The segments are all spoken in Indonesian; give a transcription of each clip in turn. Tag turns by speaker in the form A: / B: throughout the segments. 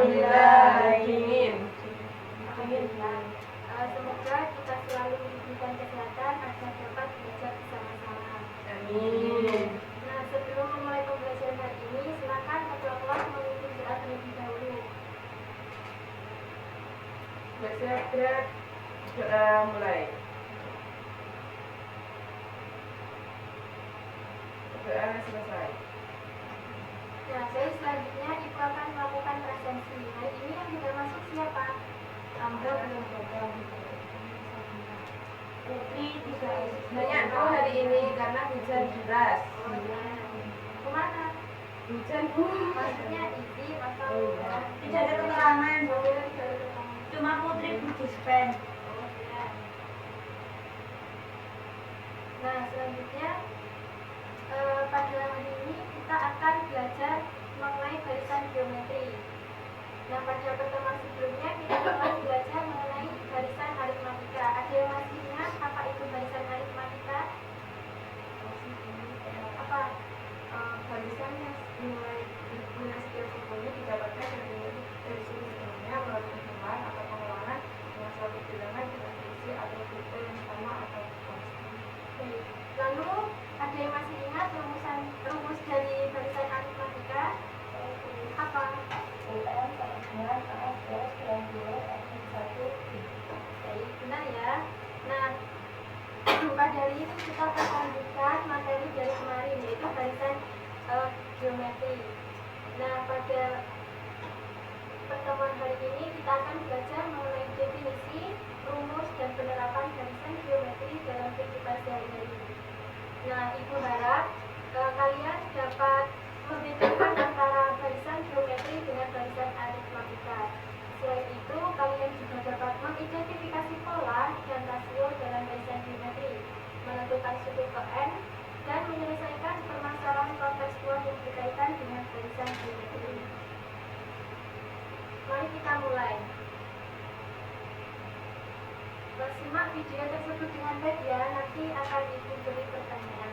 A: Alhamdulillah ingin.
B: Semoga kita selalu diberikan kesehatan agar dapat belajar bersama-sama.
A: Amin.
B: Nah, sebelum memulai pembelajaran hari ini, silakan ketua kelas memimpin doa terlebih dahulu.
A: Bersiap doa mulai. Doa selesai.
B: Nah, baik, selanjutnya Ibu akan melakukan presensi. Hari ini yang tidak masuk siapa?
A: Angga belum datang.
B: Putri tidak.
A: Banyak tahu hari ini karena hujan deras.
B: Kemana?
A: Hujan Bu.
B: Maksudnya izin atau
C: Tidak ada keterangan. Cuma Putri dispen.
B: Nah, selanjutnya pada hari ini kita akan belajar mengenai barisan geometri. Nah, pada pertemuan sebelumnya kita telah belajar mengenai barisan aritmatika. Ada yang masih ingat apa itu barisan aritmatika? Apa?
A: Barisan yang nilai setiap sekunya didapatkan dari sudut sebelumnya melalui pertemuan atau pengulangan dengan suatu bilangan dengan fungsi atau rute yang sama atau konstan.
B: Lalu ada yang masih ingat rumus dari barisan aritmatika? Apa? Baik, benar ya. Nah, pada hari ini kita akan lanjutkan materi dari kemarin, yaitu barisan geometri. Nah, pada pertemuan hari ini kita akan belajar mengenai definisi, rumus, dan penerapan barisan geometri dalam kehidupan sehari-hari. Nah, Ibu harap kalian dapat membedakan antara barisan geometri dengan barisan aritmatika. Selain itu, kalian juga dapat mengidentifikasi pola dan rasio dalam barisan geometri, menentukan sudut ke N, dan menyelesaikan permasalahan kontekstual yang berkaitan dengan barisan geometri. Mari kita mulai. Simak video tersebut dengan baik ya, nanti akan Ibu beri pertanyaan.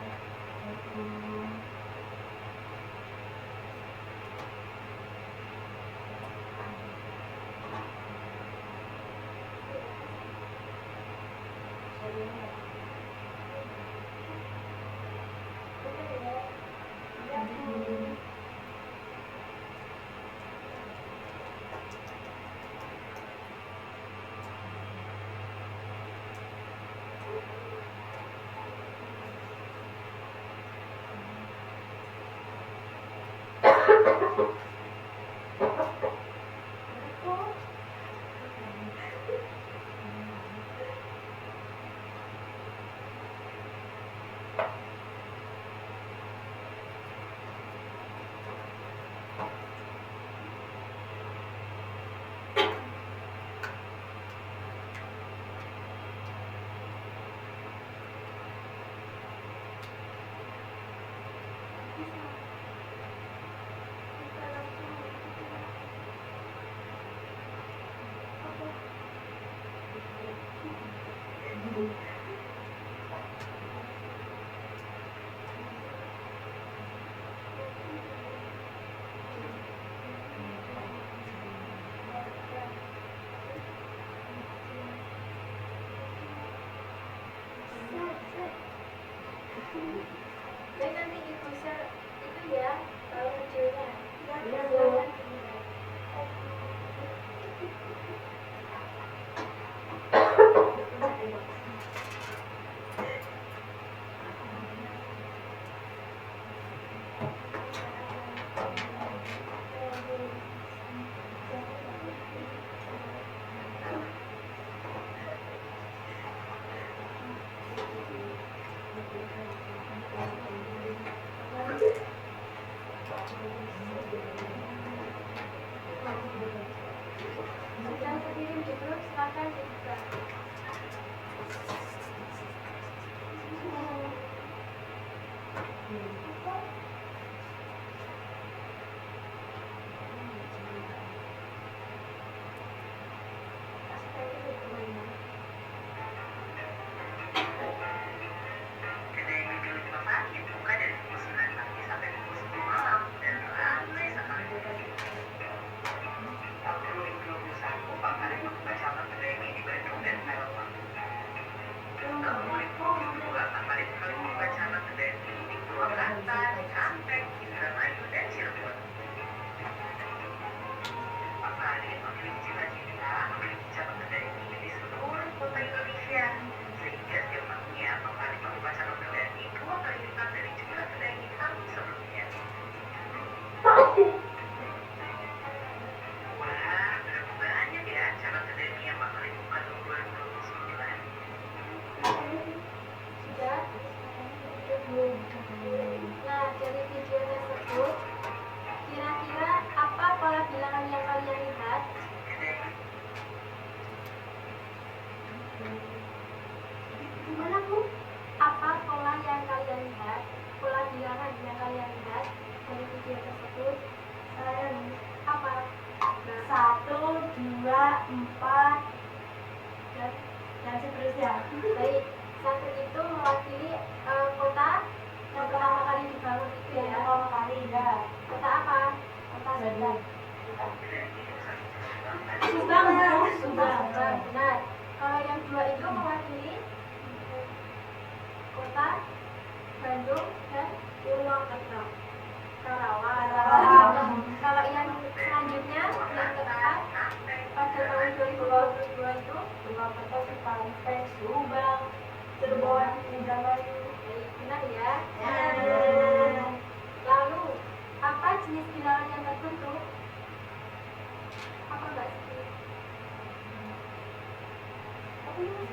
B: Dan nanti Ibu share itu ya, videonya.
A: Iya, Bu.
B: Sedang berdiri di grup, silakan dibuka.
D: Adit memiliki cita-cita memiliki cabang kedai mie di seluruh kota Indonesia, sehingga setiap tahunnya Bang Adit membuka cabang kedai mie 2 kali lipat dari jumlah kedai mie tahun sebelumnya. Wah, berapa banyak ya cabang kedai mie yang Bang Adit buka tahun 2009?
B: Sudah? Nah, dari video tersebut, kira-kira apa pola bilangan yang kalian lihat? Gimana, Bu? Apa pola yang kalian lihat? Pola bilangan yang kalian lihat dari video tersebut? Apa?
C: 1, 2, 4 dan seterusnya.
B: Baik, satu itu mewakili kota yang pertama kali dibangun itu
C: Yang
B: ya.
C: pertama kali ya.
B: Kota apa?
C: Kota Subang.
B: Subang, Bu.
C: Subang.
B: Benar. Kalau yang dua itu mewakili kota Bandung dan
C: Purwokerto.
B: Karawang.
C: Karawang.
B: Kalau yang selanjutnya yang keempat pada tahun 2022 itu
C: Purwokerto, Cikampek, Subang, Cirebon, Indramayu.
B: baik, benar ya.
C: Ya.
B: Lalu apa jenis bilangan yang tertentu? Apa enggak sih? Apa ini?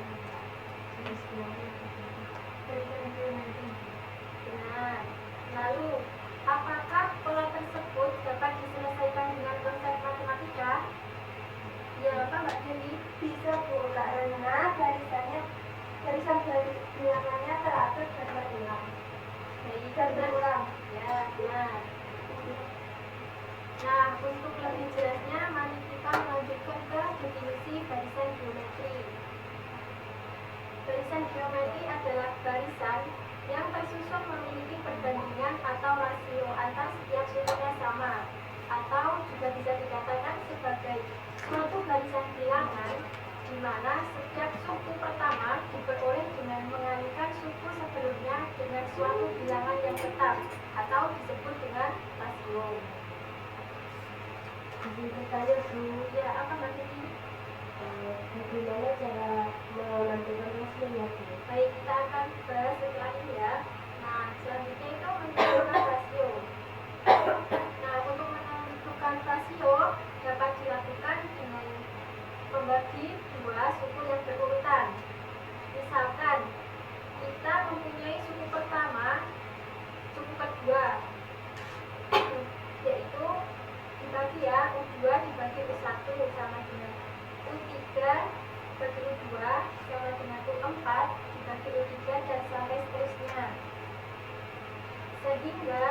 B: Benar. Lalu apakah pola tersebut dapat diselesaikan dengan konsep matematika? Ya, apa Mbak Dewi?
A: Bisa, Bu, karena barisan bilangannya teratur dan berulang.
B: Baik,
A: Dan
B: benar.
A: berulang.
B: Ya, benar. Nah, untuk lebih jelasnya, mari kita melanjutkan ke definisi barisan geometri. Barisan geometri adalah barisan yang tersusun memiliki perbandingan atau rasio antar setiap sukunya sama, atau juga bisa dikatakan sebagai suatu barisan bilangan di mana setiap suku pertama diperoleh dengan mengalihkan suku sebelumnya dengan suatu bilangan yang tetap atau disebut dengan rasio.
A: Saya Bu,
B: Ya, apa maksudnya?
A: bagaimana cara menentukan hasilnya, Bu?
B: Baik, kita akan bahas setelah ini ya. Nah, selanjutnya itu menentukan rasio. Nah, untuk menentukan rasio dapat dilakukan dengan membagi dua suku yang berurutan. Misalkan kita mempunyai suku pertama, suku kedua, yaitu dibagi ya, U2 dibagi U1 sama dengan U3 bagi U2 sama dengan U4 dibagi U3 dan sampai seterusnya. Sehingga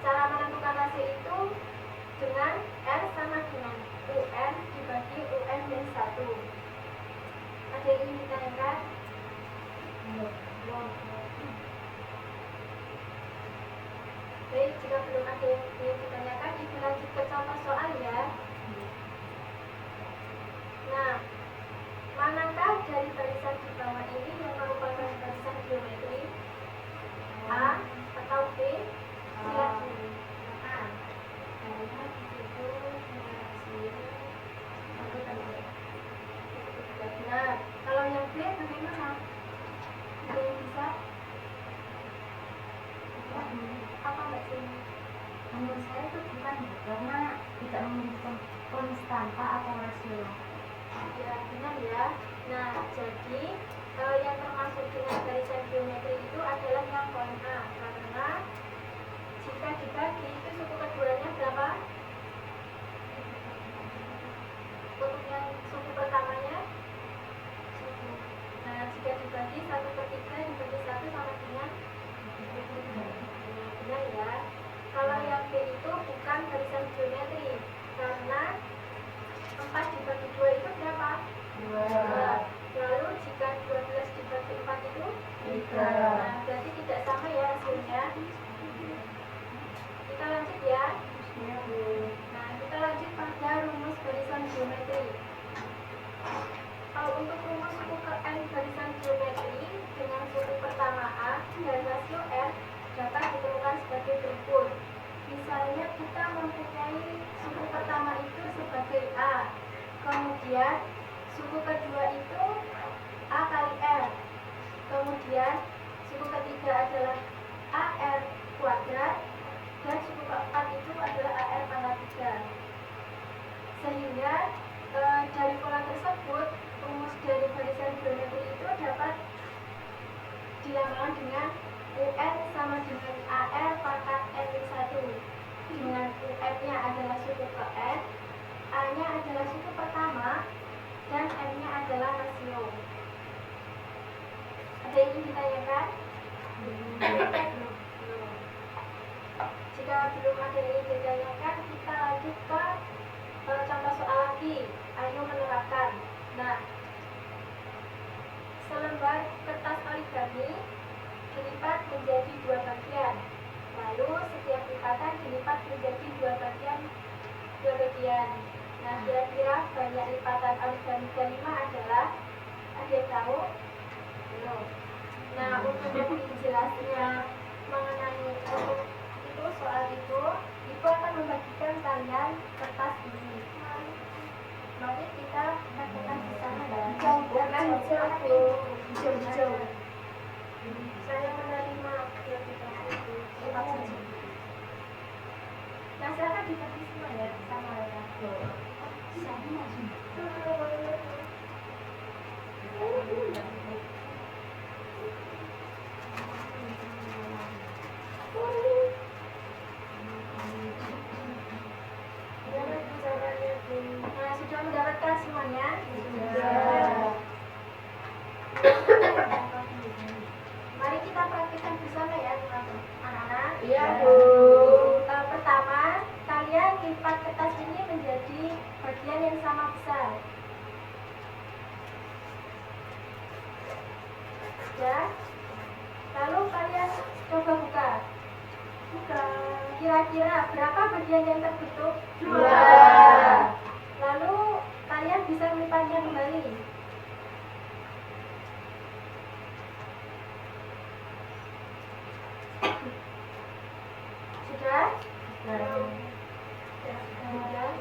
B: cara menentukan rasio itu dengan R sama dengan UN dibagi UN min 1. Ada yang ingin ditanyakan? Baik, jika belum ada yang ingin ditanyakan, Ibu lanjut ke contoh soal ya. Nah, manakah dari barisan di bawah ini yang merupakan barisan geometri? A atau B? Silakan. Benar. Kalau yang B bagaimana? Ada yang bisa? Apa Mbak Sini?
C: Menurut saya itu bukan karena tidak memiliki konstanta atau rasio.
B: Ya, benar ya. Nah, jadi yang termasuk dengan barisan geometri itu adalah yang poin A, karena jika dibagi itu suku keduanya berapa? Untuk yang suku pertamanya, nah jika dibagi 1/3 dibagi 1 sama dengan benar ya. Kalau yang B itu bukan barisan geometri, karena 4 dibagi 2 itu berapa? 2. Lalu jika 12 dibagi 4 itu
C: 3.
B: Nah, berarti tidak sama ya hasilnya. Kita lanjut ya.
C: Ya, Bu.
B: Kemudian suku kedua itu A kali R. Kemudian suku ketiga adalah AR kuadrat dan suku keempat itu adalah AR pangkat 3. Sehingga dari pola tersebut rumus dari barisan geometri itu dapat dilambangkan dengan UN sama dengan AR pangkat N1, dengan UN-nya adalah suku ke N, A-nya adalah suku pertama, dan M-nya adalah rasio. Ada yang ingin ditanyakan? Jika belum ada yang ingin ditanyakan, kita lanjut ke contoh soal lagi. Ayo menerapkan. Nah, selembar kertas origami dilipat menjadi 2 bagian. Lalu setiap lipatan dilipat menjadi 2 bagian. Nah, kira-kira banyak lipatan origami kelima adalah, ada yang tahu? Belum. Nah, untuk lebih jelasnya mengenai itu soal itu, Ibu akan membagikan kalian kertas ini. Mari kita lakukan bersama ya. Hijau. Saya menerima itu. Nah, silakan dibagi semua ya sama mereka. Nah, sudah mendapatkan semuanya? Sudah. Mari kita praktikkan bersama ya anak-anak.
A: Iya, Bu.
B: Pertama, kalian lipat kertas ini menjadi bagian yang sama besar. Ya. Lalu kalian coba buka. Kira-kira berapa bagian yang terbentuk?
A: 2.
B: Lalu kalian bisa melipatnya kembali. Sudah? Sudah.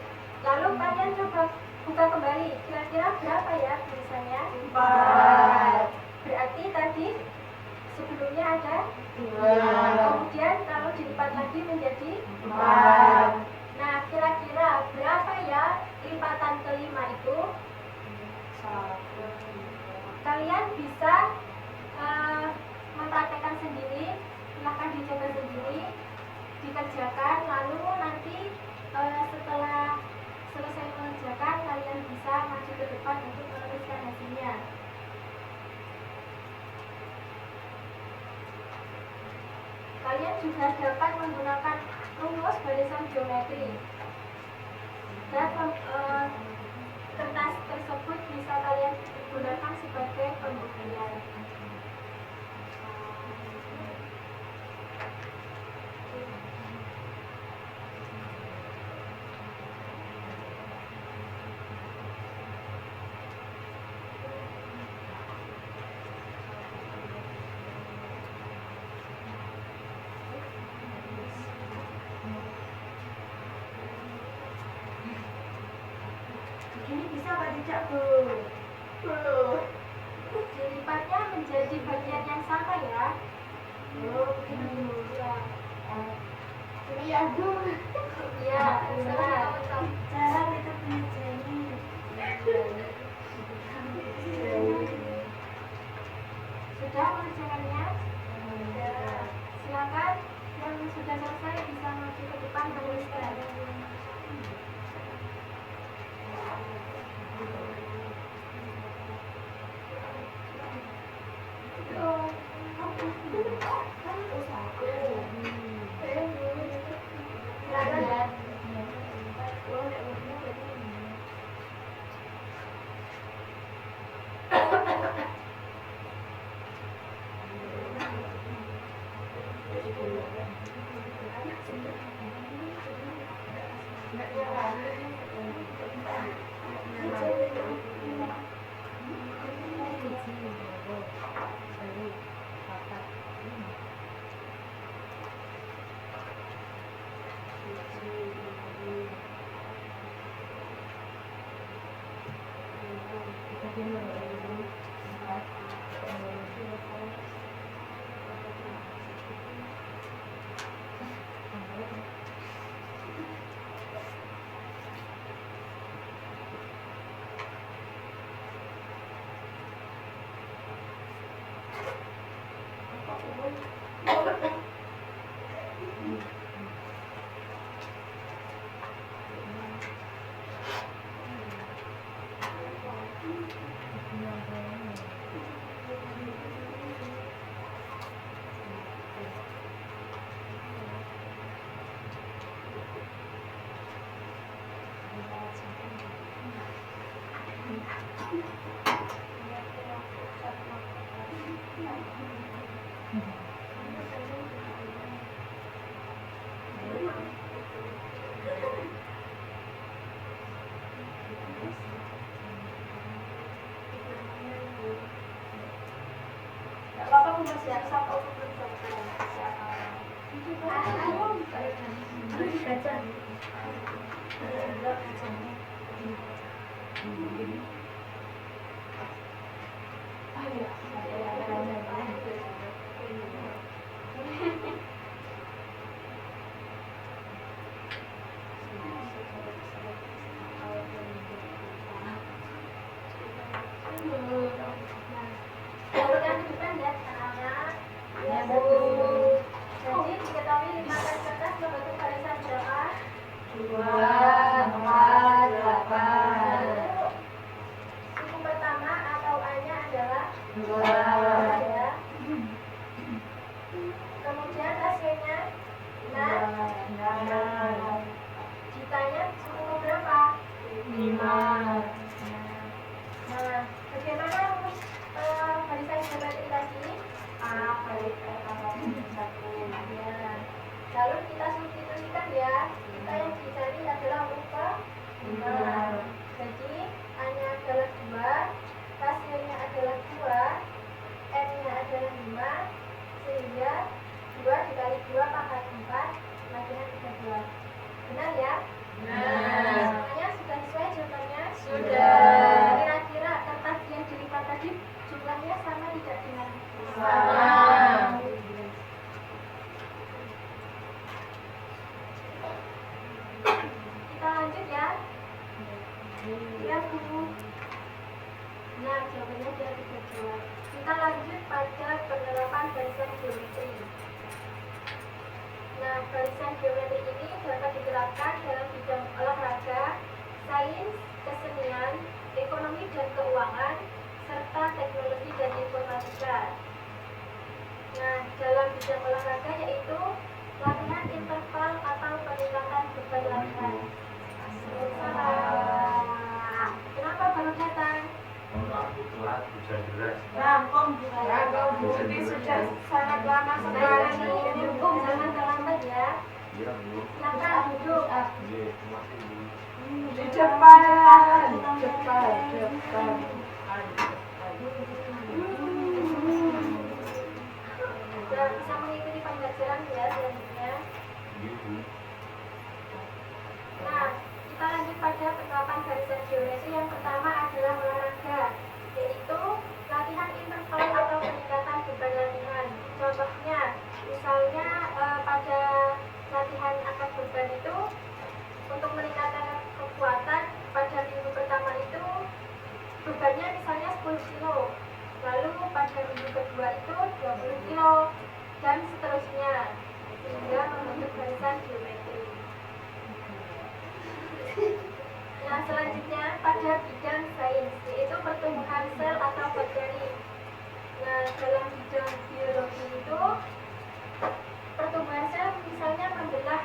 B: Lalu kalian coba buka kembali. Kira-kira berapa ya tulisannya?
A: 4.
B: Berarti tadi sebelumnya ada
A: 2.
B: Kemudian kalau dilipat lagi menjadi
A: 4.
B: Nah, kira-kira berapa ya lipatan kelima itu?
A: 1.
B: Kalian bisa mempraktekkan sendiri. Silahkan dicoba sendiri, dikerjakan. Lalu nanti setelah selesai mengerjakan, kalian bisa maju ke depan untuk menuliskan hasilnya. Kalian juga dapat menggunakan rumus barisan geometri. Dan kertas tersebut bisa kalian gunakan sebagai pembuktian.
C: Ini bisa Pak tidak, Bu?
B: Dilipatnya menjadi bagian yang sama ya.
C: Begini.
B: Ya,
A: Ini ya, Bu.
B: ya, salah.
C: Cara kita pengerjaannya.
B: Sudah mengerjakannya? Silakan yang sudah selesai bisa maju ke depan menuliskan. Gak apa-apa Bu Mas ya, satu untuk Perhatikan di depan ya anak-anak. Ya Bu. Jadi diketahui 5 kali kertas membentuk barisan berapa?
C: 2, 4, 8.
B: Suku pertama atau A-nya adalah
C: 2.
B: ya. Kemudian rasionya 6. Jikanya suku berapa?
C: 5.
B: Nah, bagaimana rumus barisan geometri tadi?
C: A kali E tambah 1.
B: Ya. Lalu kita substitusikan ya. Kita yang dicari adalah huruf ke 5. Jadi A-nya adalah 2, rasionya adalah 2, N-nya adalah 5, sehingga 2 dikali 2 pangkat 4 sama dengan 32. Benar ya?
C: Benar.
B: Semuanya sudah sesuai jawabannya?
C: Sudah.
B: Kira-kira kertas yang dilipat tadi jumlahnya sama tidak dengan
C: Sama.
B: Kita lanjut ya. Ya Bu. Nah, jawabannya dia tidak jawab. Kita lanjut pada penerapan barisan geometri. Nah, barisan geometri ini dapat diterapkan dalam bidang olahraga, sains, kesenian, ekonomi dan keuangan, serta teknologi dan informatika. Nah, dalam bidang olahraga yaitu latihan interval atau peningkatan beban latihan. Kenapa baru datang?
E: Telat, hujan deras.
A: Rangkum Budi sudah sangat lama sekali.
B: Didukung, jangan terlambat ya.
E: Iya, Bu.
B: Silakan duduk.
E: Iya, masih Bu.
A: Di depan.
B: Sudah bisa mengikuti pembelajaran ya selanjutnya.
E: Iya, Bu.
B: Nah, kita lanjut pada penerapan barisan geometri. Yang pertama adalah olahraga, yaitu latihan interval atau peningkatan beban latihan. Contohnya, misalnya pada latihan angkat beban itu untuk meningkatkan kekuatan pada minggu pertama itu bebannya misalnya 10 kilo, lalu pada minggu kedua itu 20 kilo dan seterusnya, sehingga membentuk barisan geometri. Nah, selanjutnya pada bidang sains, yaitu pertumbuhan sel atau bakteri. Nah, dalam bidang biologi itu pertumbuhan sel misalnya membelah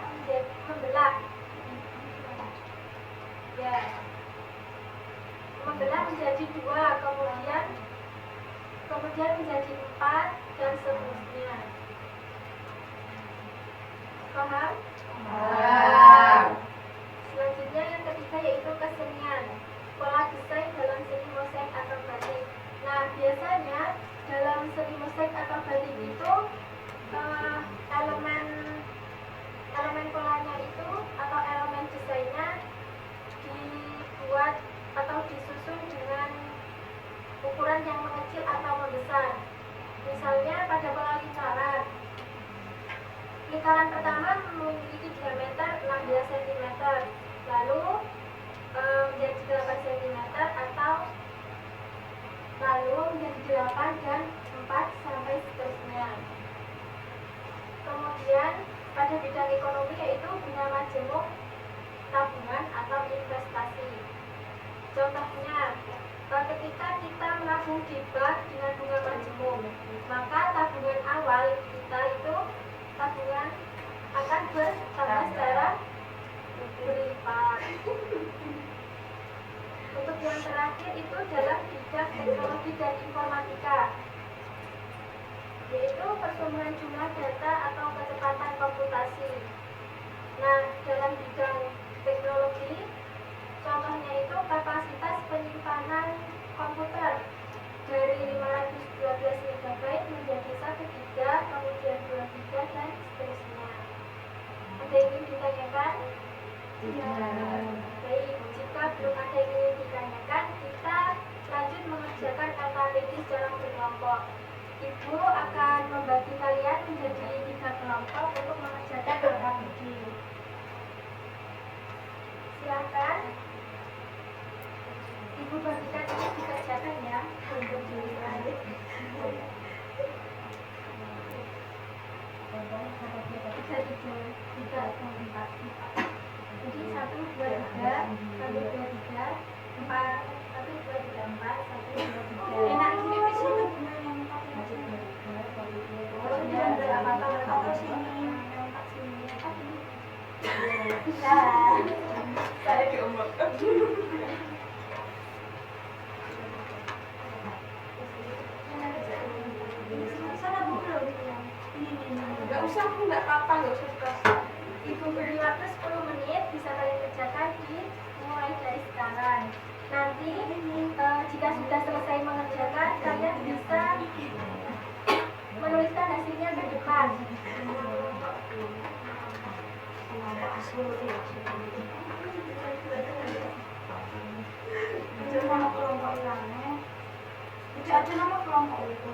B: ya, membelah menjadi 2, kemudian menjadi 4 dan seterusnya. Paham? Selanjutnya yang ketiga yaitu kesenian, pola desain dalam seni mosaik atau batik. Nah, biasanya dalam seni mosaik atau batik itu elemen polanya itu atau elemen desainnya dibuat atau disusun dengan ukuran yang mengecil atau membesar. Misalnya pada pola lingkaran pertama memiliki diameter 6 terakhir itu dalam bidang teknologi dan informatika, yaitu pertemuan jumlah data atau kecepatan komputasi. Nah, dalam bidang teknologi, contohnya itu kapasitas penyimpanan komputer dari 512 MB menjadi 1 GB, kemudian 2 GB, dan seterusnya. Ada yang ingin ditanyakan?
C: Ya.
B: Baik, jika belum ada yang ingin ditanyakan, kita lanjut mengerjakan analisis dalam berkelompok. Ibu akan membagi kalian menjadi 3 kelompok untuk mengerjakan analisis. Silakan. Ibu bagikan ini dikerjakan ya untuk diri lain. Tiga, empat. Jadi 1, 2, 3, 1, 2, 3, 4, 1, 2, 3, 4, 1, 2, 3. Enak gini di sini.
A: Saya diomong. Nggak usah, aku nggak apa-apa, nggak usah stres.
B: Ibu beri waktu 10 menit, bisa kalian kerjakan mulai dari sekarang. Nanti jika sudah selesai mengerjakan, kalian bisa menuliskan hasilnya di depan.
C: Itu nama kelompok ilangnya. Itu aja nama kelompok itu.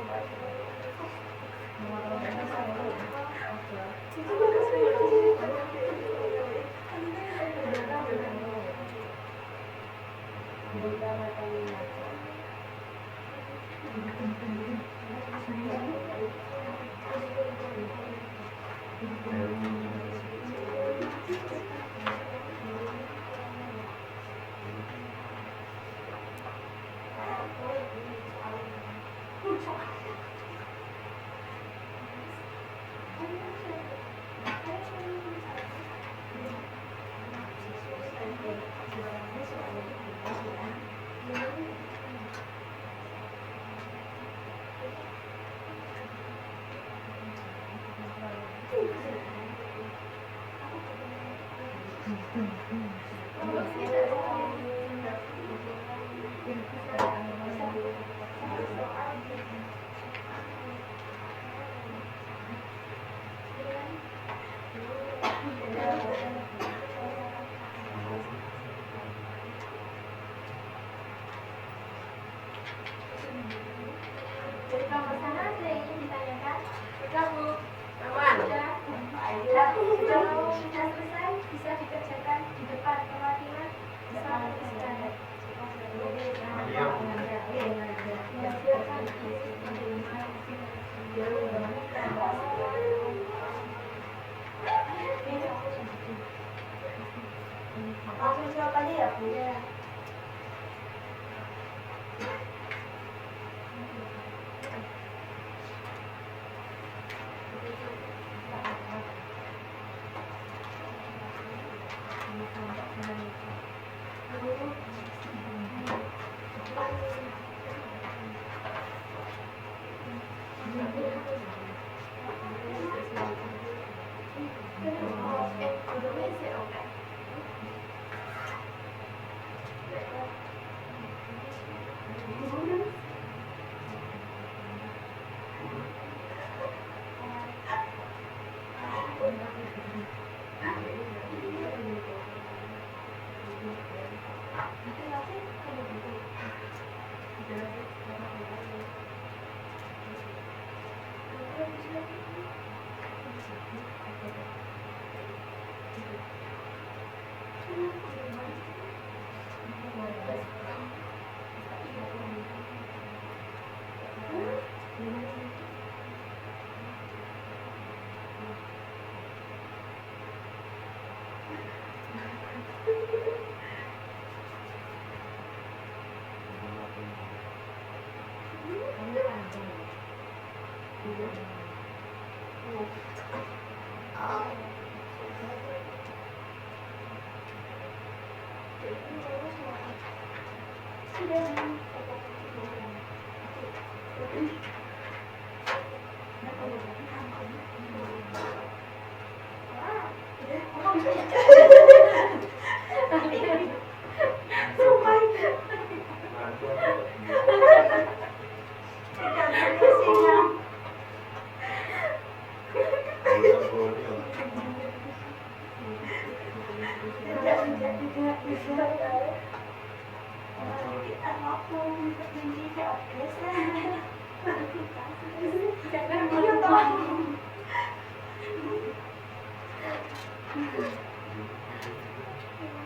B: Dari kelompok sana ada yang ingin ditanyakan?
A: Sudah, Bu. Aman.
B: Kalau sudah selesai, bisa dikerjakan di depan perwakilan. Bisa menuliskan. Ya, silakan.
C: Langsung jawab aja ya, Bu.
B: Ya.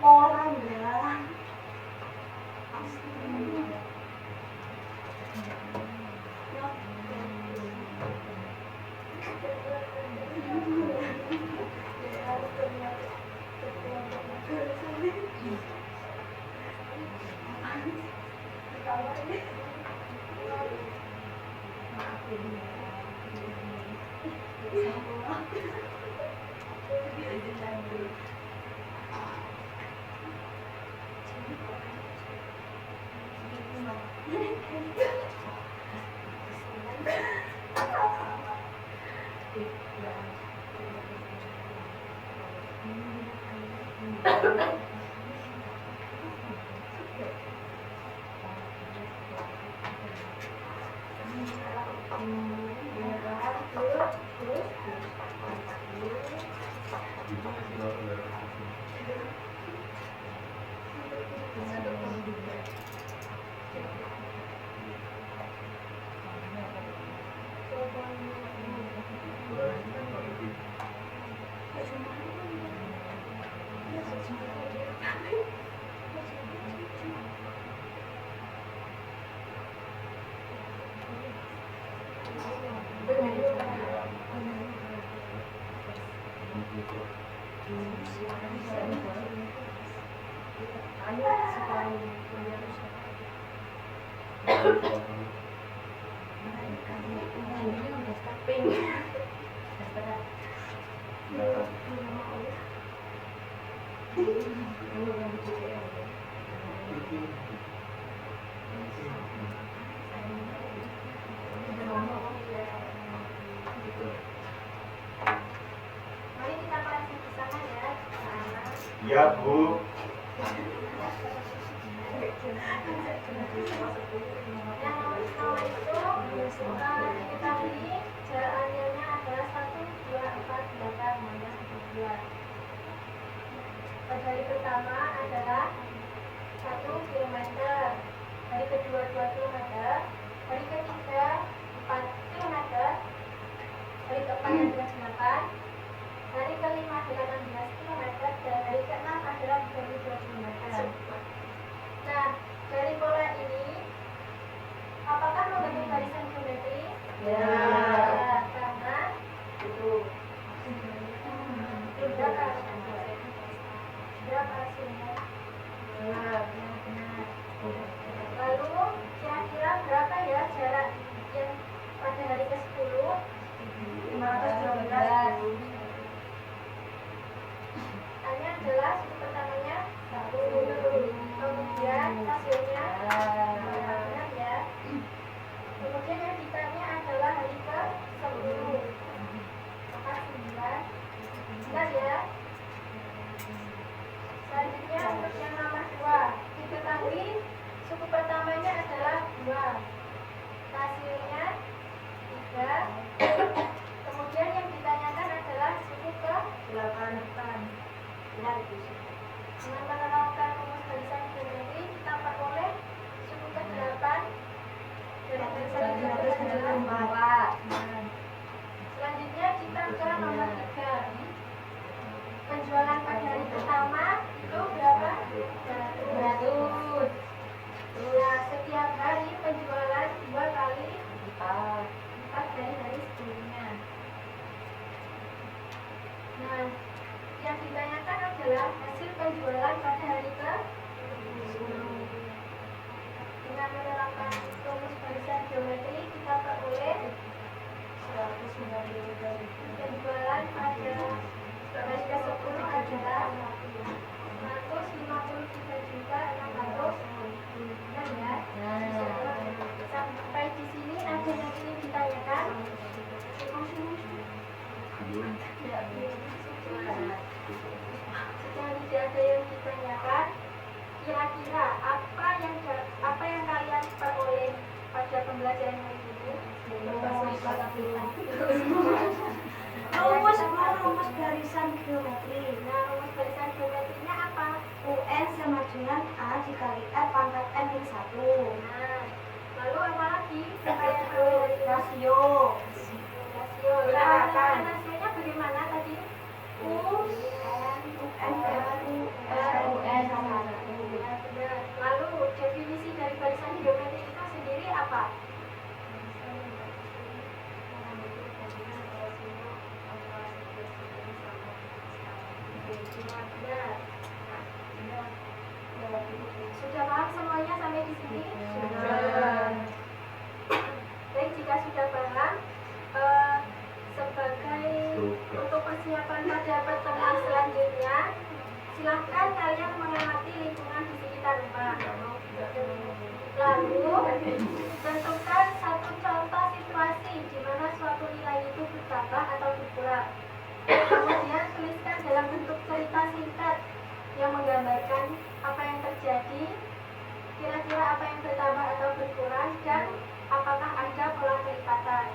C: Orang ya.
B: Mari kita kaji bersama ya.
E: Ya, Bu.
B: Yang pertama itu diketahui jarak anilnya adalah 1, 2, 4, 8, 12. Pada hari pertama adalah 1 km, hari kedua 2 km, hari ketiga 4 km, hari keempat adalah 8, hari kelima 18 km, dan hari keenam adalah 22 km. Nah, dari pola ini, apakah membentuk barisan geometri?
C: Ya.
B: Karena berapa hasilnya?
C: rumus barisan geometri.
B: Nah, rumus barisan geometrinya apa?
C: UN sama dengan A dikali R pangkat N min 1.
B: Nah, lalu apa lagi? Siapa yang tahu dari
C: Rasio.
B: rasio? Rasionya bagaimana tadi?
C: UN sama
B: Ya, benar. Lalu definisi dari barisan geometri itu sendiri apa? Benar. Sudah paham semuanya sampai di sini?
A: Sudah.
B: Baik, jika sudah paham, sebagai untuk persiapan pada pertemuan selanjutnya, silahkan kalian mengamati lingkungan di sekitar rumah. Lalu, tentukan satu contoh situasi di mana suatu nilai itu bertambah atau berkurang. Kemudian tuliskan dalam bentuk cerita singkat yang menggambarkan apa yang terjadi, kira-kira apa yang bertambah atau berkurang, dan apakah ada pola kelipatan.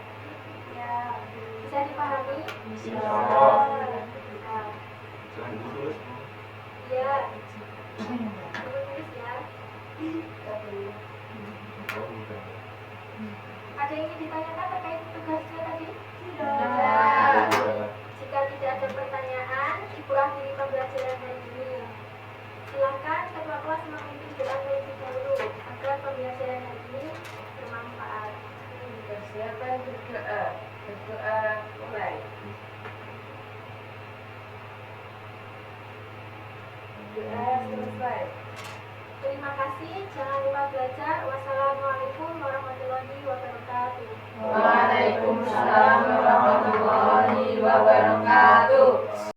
B: Ya, bisa dipahami?
E: Bisa.
B: Nah,
E: Jangan ditulis.
B: ya, tulis ya.
E: Oh, udah.
B: Ada yang ingin ditanyakan terkait tugasnya tadi?
E: Udah.
B: Jika tidak ada pertanyaan, Ibu akhiri pembelajaran hari ini. Silakan ketua kelas memimpin doa terlebih dahulu agar pembelajaran hari ini bermanfaat.
A: Persiapan berdoa. Berdoa mulai. Doa selesai.
B: Terima kasih, jangan lupa belajar. Wassalamualaikum warahmatullahi wabarakatuh.
A: Waalaikumsalam